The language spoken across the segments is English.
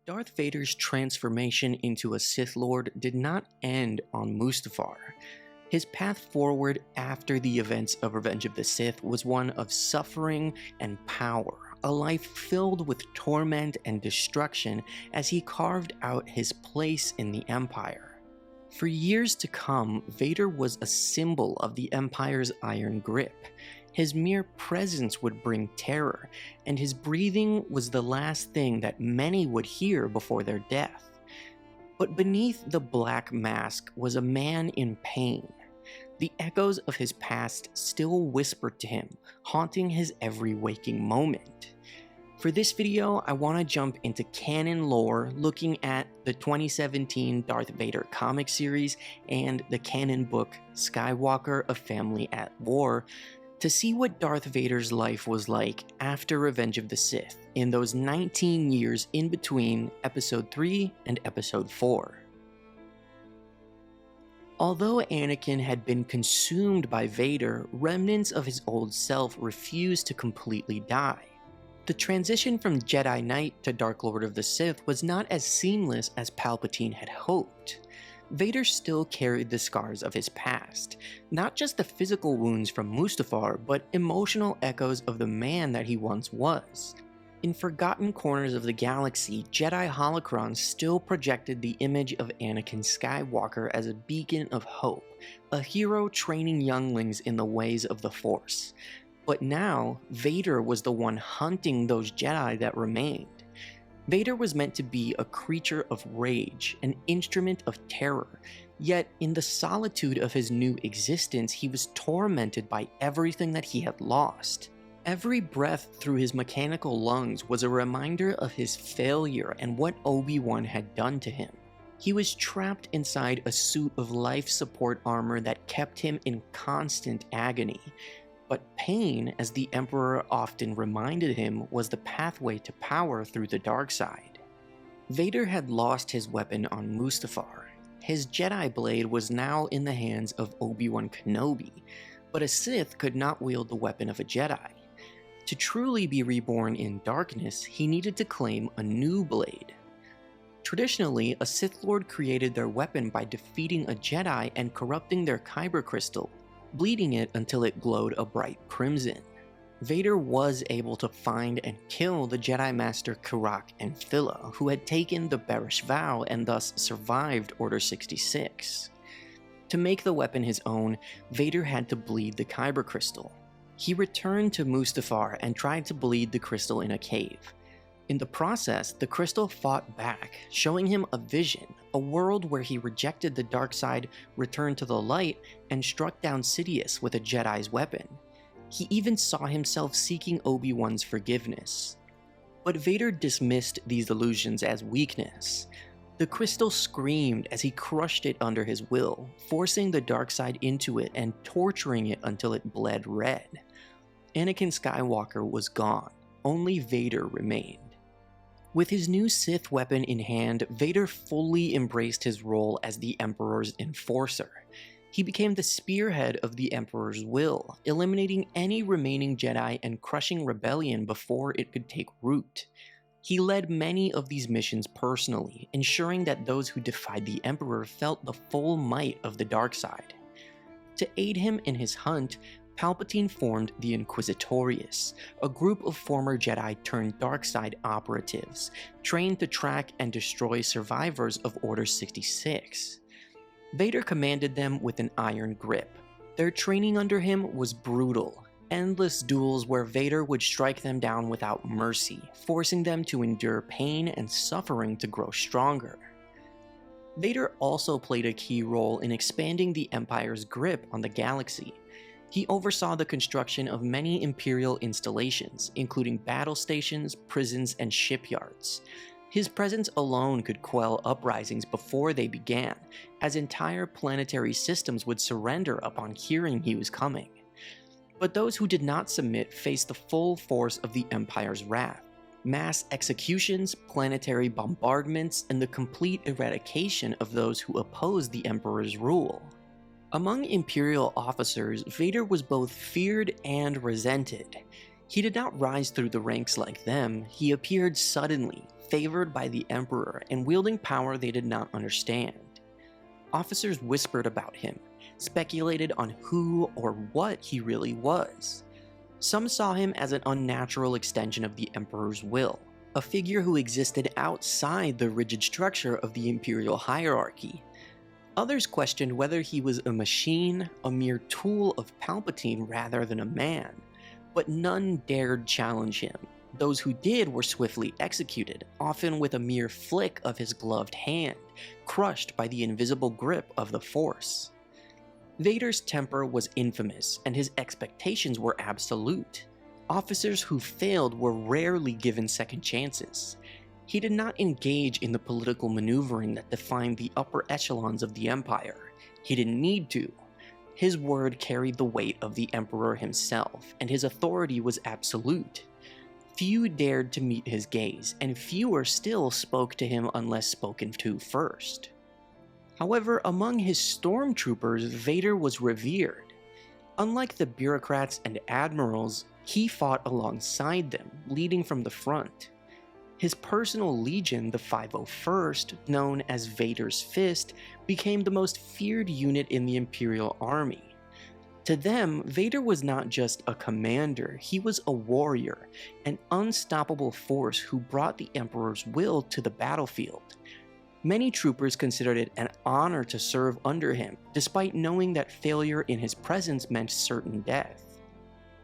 Darth Vader's transformation into a Sith Lord did not end on Mustafar. His path forward after the events of Revenge of the Sith was one of suffering and power, a life filled with torment and destruction as he carved out his place in the Empire. For years to come, Vader was a symbol of the Empire's iron grip. His mere presence would bring terror, and his breathing was the last thing that many would hear before their death. But beneath the black mask was a man in pain. The echoes of his past still whispered to him, haunting his every waking moment. For this video, I want to jump into canon lore, looking at the 2017 Darth Vader comic series and the canon book Skywalker: A Family at War, to see what Darth Vader's life was like after Revenge of the Sith in those 19 years in between Episode 3 and Episode 4. Although Anakin had been consumed by Vader, remnants of his old self refused to completely die. The transition from Jedi Knight to Dark Lord of the Sith was not as seamless as Palpatine had hoped. Vader still carried the scars of his past, not just the physical wounds from Mustafar, but emotional echoes of the man that he once was. In forgotten corners of the galaxy, Jedi Holocron still projected the image of Anakin Skywalker as a beacon of hope, a hero training younglings in the ways of the Force. But now, Vader was the one hunting those Jedi that remained. Vader was meant to be a creature of rage, an instrument of terror, yet in the solitude of his new existence, he was tormented by everything that he had lost. Every breath through his mechanical lungs was a reminder of his failure and what Obi-Wan had done to him. He was trapped inside a suit of life support armor that kept him in constant agony. But pain, as the Emperor often reminded him, was the pathway to power through the dark side. Vader had lost his weapon on Mustafar. His Jedi blade was now in the hands of Obi-Wan Kenobi, but a Sith could not wield the weapon of a Jedi. To truly be reborn in darkness, he needed to claim a new blade. Traditionally, a Sith Lord created their weapon by defeating a Jedi and corrupting their kyber crystal, bleeding it until it glowed a bright crimson. Vader was able to find and kill the Jedi Master Kirak and Phila, who had taken the Bearish Vow and thus survived Order 66. To make the weapon his own, Vader had to bleed the kyber crystal. He returned to Mustafar and tried to bleed the crystal in a cave. In the process, the crystal fought back, showing him a vision, a world where he rejected the dark side, returned to the light, and struck down Sidious with a Jedi's weapon. He even saw himself seeking Obi-Wan's forgiveness. But Vader dismissed these illusions as weakness. The crystal screamed as he crushed it under his will, forcing the dark side into it and torturing it until it bled red. Anakin Skywalker was gone. Only Vader remained. With his new Sith weapon in hand, Vader fully embraced his role as the Emperor's enforcer. He became the spearhead of the Emperor's will, eliminating any remaining Jedi and crushing rebellion before it could take root. He led many of these missions personally, ensuring that those who defied the Emperor felt the full might of the dark side. To aid him in his hunt, Palpatine formed the Inquisitorius, a group of former Jedi turned dark side operatives, trained to track and destroy survivors of Order 66. Vader commanded them with an iron grip. Their training under him was brutal, endless duels where Vader would strike them down without mercy, forcing them to endure pain and suffering to grow stronger. Vader also played a key role in expanding the Empire's grip on the galaxy. He oversaw the construction of many Imperial installations, including battle stations, prisons, and shipyards. His presence alone could quell uprisings before they began, as entire planetary systems would surrender upon hearing he was coming. But those who did not submit faced the full force of the Empire's wrath. Mass executions, planetary bombardments, and the complete eradication of those who opposed the Emperor's rule. Among Imperial officers, Vader was both feared and resented. He did not rise through the ranks like them, he appeared suddenly, favored by the Emperor and wielding power they did not understand. Officers whispered about him, speculated on who or what he really was. Some saw him as an unnatural extension of the Emperor's will, a figure who existed outside the rigid structure of the Imperial hierarchy. Others questioned whether he was a machine, a mere tool of Palpatine rather than a man, but none dared challenge him. Those who did were swiftly executed, often with a mere flick of his gloved hand, crushed by the invisible grip of the Force. Vader's temper was infamous, and his expectations were absolute. Officers who failed were rarely given second chances. He did not engage in the political maneuvering that defined the upper echelons of the Empire. He didn't need to. His word carried the weight of the Emperor himself, and his authority was absolute. Few dared to meet his gaze, and fewer still spoke to him unless spoken to first. However, among his stormtroopers, Vader was revered. Unlike the bureaucrats and admirals, he fought alongside them, leading from the front. His personal legion, the 501st, known as Vader's Fist, became the most feared unit in the Imperial Army. To them, Vader was not just a commander, he was a warrior, an unstoppable force who brought the Emperor's will to the battlefield. Many troopers considered it an honor to serve under him, despite knowing that failure in his presence meant certain death.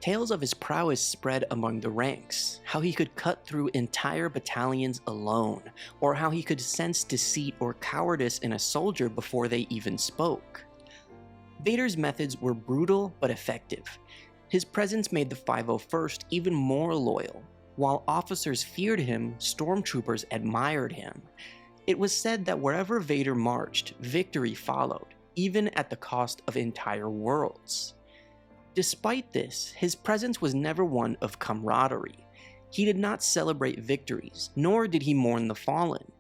Tales of his prowess spread among the ranks, how he could cut through entire battalions alone, or how he could sense deceit or cowardice in a soldier before they even spoke. Vader's methods were brutal but effective. His presence made the 501st even more loyal. While officers feared him, stormtroopers admired him. It was said that wherever Vader marched, victory followed, even at the cost of entire worlds. Despite this, his presence was never one of camaraderie. He did not celebrate victories, nor did he mourn the fallen.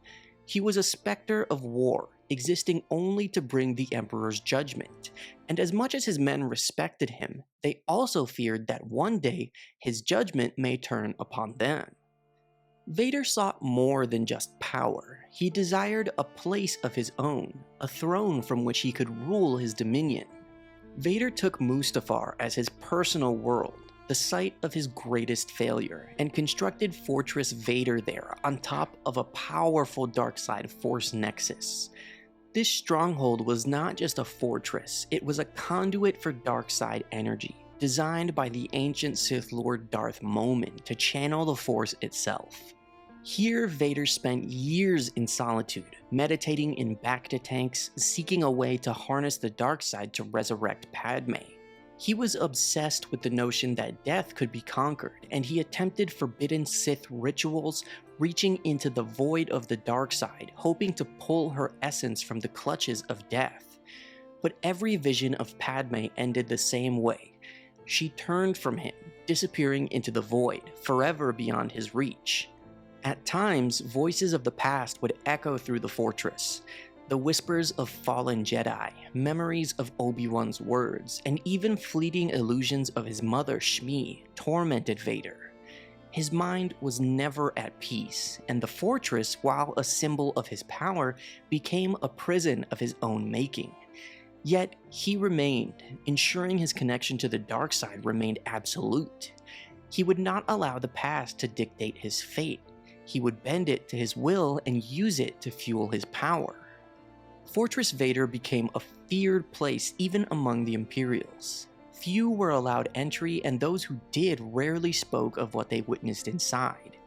He was a specter of war, existing only to bring the Emperor's judgment, and as much as his men respected him, they also feared that one day his judgment may turn upon them. Vader sought more than just power. He desired a place of his own, a throne from which he could rule his dominion. Vader took Mustafar as his personal world, the site of his greatest failure, and constructed Fortress Vader there on top of a powerful dark-side force nexus. This stronghold was not just a fortress, it was a conduit for dark-side energy, designed by the ancient Sith Lord Darth Vader to channel the Force itself. Here, Vader spent years in solitude, meditating in bacta tanks, seeking a way to harness the dark side to resurrect Padme. He was obsessed with the notion that death could be conquered, and he attempted forbidden Sith rituals, reaching into the void of the dark side, hoping to pull her essence from the clutches of death. But every vision of Padme ended the same way. She turned from him, disappearing into the void, forever beyond his reach. At times, voices of the past would echo through the fortress. The whispers of fallen Jedi, memories of Obi-Wan's words, and even fleeting illusions of his mother Shmi tormented Vader. His mind was never at peace, and the fortress, while a symbol of his power, became a prison of his own making. Yet, he remained, ensuring his connection to the dark side remained absolute. He would not allow the past to dictate his fate. He would bend it to his will and use it to fuel his power. Fortress Vader became a feared place even among the Imperials. Few were allowed entry, and those who did rarely spoke of what they witnessed inside.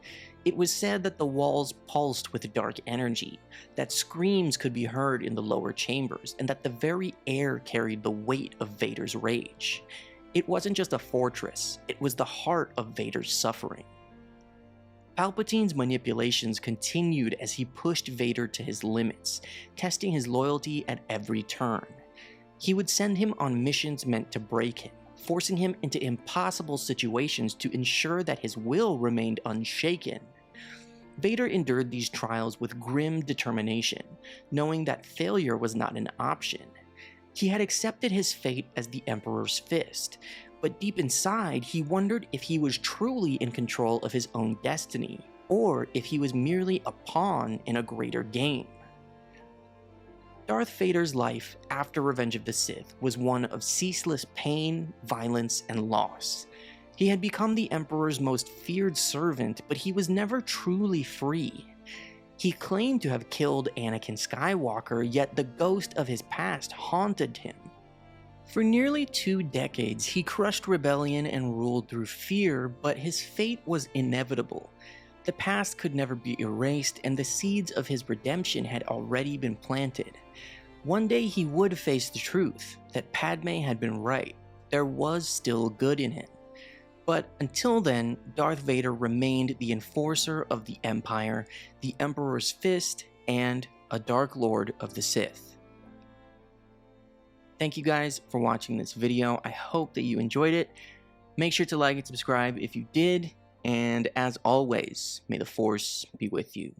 It was said that the walls pulsed with dark energy, that screams could be heard in the lower chambers, and that the very air carried the weight of Vader's rage. It wasn't just a fortress, it was the heart of Vader's suffering. Palpatine's manipulations continued as he pushed Vader to his limits, testing his loyalty at every turn. He would send him on missions meant to break him, forcing him into impossible situations to ensure that his will remained unshaken. Vader endured these trials with grim determination, knowing that failure was not an option. He had accepted his fate as the Emperor's Fist, but deep inside, he wondered if he was truly in control of his own destiny, or if he was merely a pawn in a greater game. Darth Vader's life after Revenge of the Sith was one of ceaseless pain, violence, and loss. He had become the Emperor's most feared servant, but he was never truly free. He claimed to have killed Anakin Skywalker, yet the ghost of his past haunted him. For nearly 2 decades, he crushed rebellion and ruled through fear, but his fate was inevitable. The past could never be erased, and the seeds of his redemption had already been planted. One day he would face the truth, that Padme had been right. There was still good in him. But until then, Darth Vader remained the enforcer of the Empire, the Emperor's fist, and a Dark Lord of the Sith. Thank you guys for watching this video. I hope that you enjoyed it. Make sure to like and subscribe if you did, and as always, may the Force be with you.